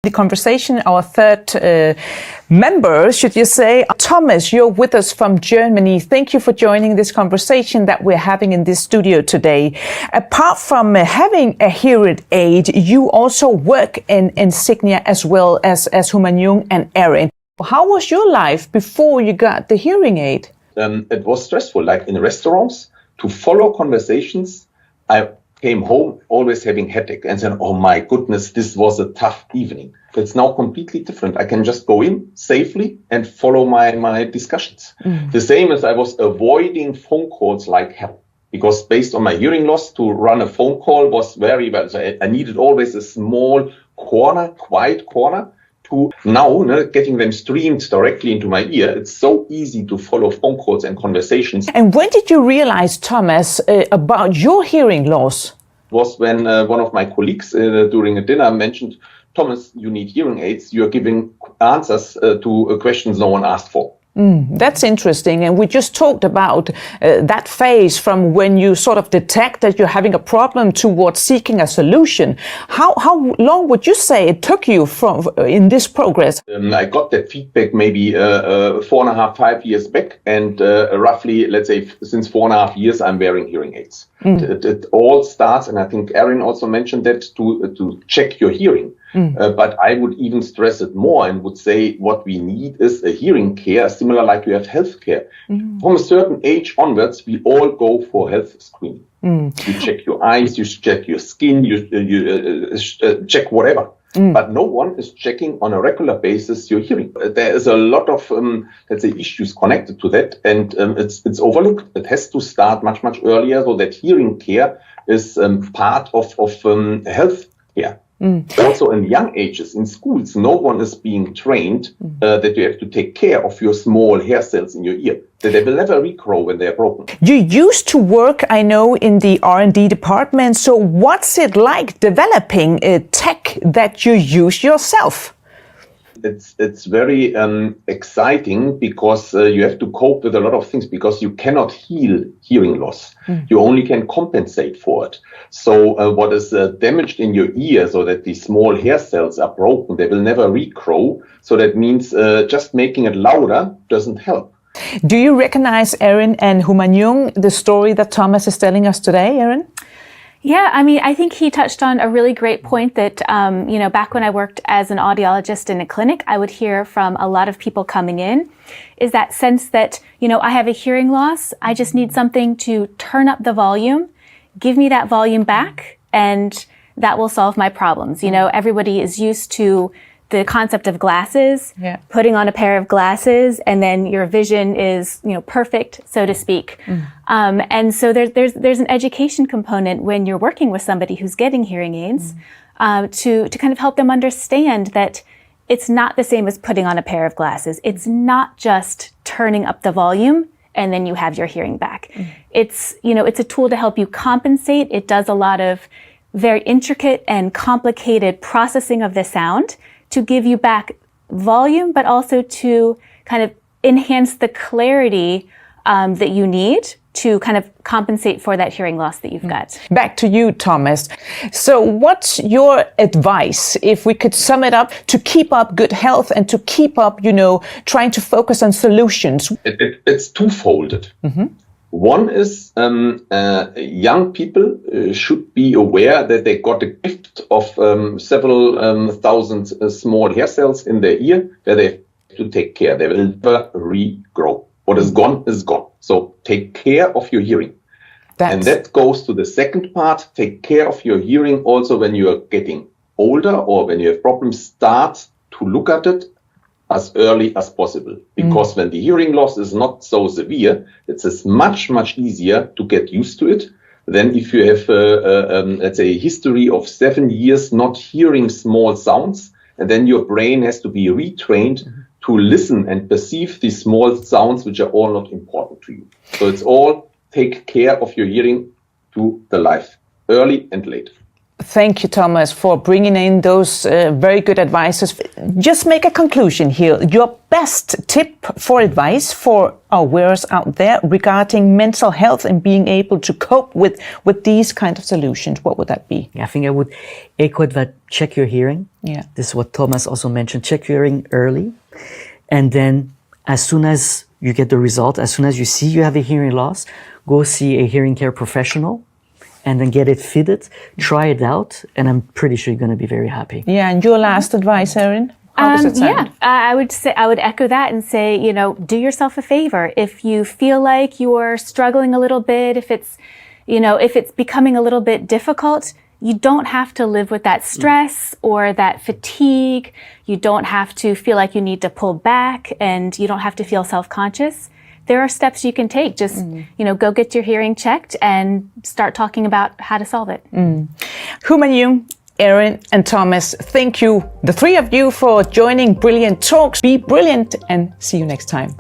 The conversation, our third member, should you say. Thomas, you're with us from Germany. Thank you for joining this conversation that we're having in this studio today. Apart from having a hearing aid, you also work in insignia as well as Human Jung and Erin. How was your life before you got the hearing aid? It was stressful, like in restaurants, to follow conversations. I came home always having headache and said, oh my goodness, this was a tough evening. It's now completely different. I can just go in safely and follow my discussions. The same as I was avoiding phone calls like hell, because based on my hearing loss, to run a phone call was very well. So I needed always a small corner, quiet corner. To now getting them streamed directly into my ear, it's so easy to follow phone calls and conversations. And when did you realize, Thomas, about your hearing loss? Was when one of my colleagues during a dinner mentioned, Thomas, you need hearing aids. You're giving answers to questions no one asked for. That's interesting. And we just talked about that phase from when you sort of detect that you're having a problem towards seeking a solution. How long would you say it took you in this progress? I got that feedback maybe 4.5, 5 years back. And roughly, let's say, since 4.5 years, I'm wearing hearing aids. It all starts, and I think Erin also mentioned that, to check your hearing. But I would even stress it more and would say what we need is a hearing care, similar like you have health care. From a certain age onwards, we all go for health screening. You check your eyes, you check your skin, you check whatever. But no one is checking on a regular basis your hearing. There is a lot of, let's say, issues connected to that, and it's overlooked. It has to start much, much earlier, so that hearing care is part of health care. Also in young ages, in schools, no one is being trained that you have to take care of your small hair cells in your ear, that they will never regrow when they're broken. You used to work, I know, in the R&D department. So what's it like developing tech that you use yourself? It's very exciting, because you have to cope with a lot of things, because you cannot heal hearing loss. You only can compensate for it. So what is damaged in your ear, so that these small hair cells are broken, they will never regrow. So that means just making it louder doesn't help. Do you recognize, Erin and Human Jung, the story that Thomas is telling us today, Erin? Yeah, I mean, I think he touched on a really great point that, back when I worked as an audiologist in a clinic, I would hear from a lot of people coming in, is that sense that, I have a hearing loss. I just need something to turn up the volume, give me that volume back, and that will solve my problems. Everybody is used to the concept of glasses, putting on a pair of glasses, and then your vision is, perfect, so to speak. And so there's an education component when you're working with somebody who's getting hearing aids, to kind of help them understand that it's not the same as putting on a pair of glasses. It's not just turning up the volume and then you have your hearing back. It's a tool to help you compensate. It does a lot of very intricate and complicated processing of the sound to give you back volume, but also to kind of enhance the clarity that you need to kind of compensate for that hearing loss that you've got. Back to you, Thomas. So what's your advice, if we could sum it up, to keep up good health and to keep up, trying to focus on solutions? It's twofolded. One is young people should be aware that they got a gift of several thousand small hair cells in their ear where they have to take care. They will never regrow. What is gone is gone. So take care of your hearing. And that goes to the second part. Take care of your hearing also when you are getting older or when you have problems. Start to look at it as early as possible, because when the hearing loss is not so severe, it's much, much easier to get used to it than if you have, let's say, a history of 7 years not hearing small sounds, and then your brain has to be retrained to listen and perceive these small sounds, which are all not important to you. So it's all take care of your hearing to the life, early and late. Thank you, Thomas, for bringing in those very good advices. Just make a conclusion here. Your best tip for advice for our viewers out there regarding mental health and being able to cope with these kind of solutions, what would that be? I think I would echo that, check your hearing. Yeah. This is what Thomas also mentioned. Check your hearing early. And then as soon as you get the result, as soon as you see you have a hearing loss, go see a hearing care professional and then get it fitted, try it out, and I'm pretty sure you're going to be very happy. Yeah, and your last advice, Erin? How does it sound? I would echo that and say, do yourself a favor. If you feel like you're struggling a little bit, if it's becoming a little bit difficult, you don't have to live with that stress or that fatigue. You don't have to feel like you need to pull back, and you don't have to feel self-conscious. There are steps you can take. Just, go get your hearing checked and start talking about how to solve it. Human Jung, Erin and Thomas, thank you, the three of you, for joining Brilliant Talks. Be brilliant and see you next time.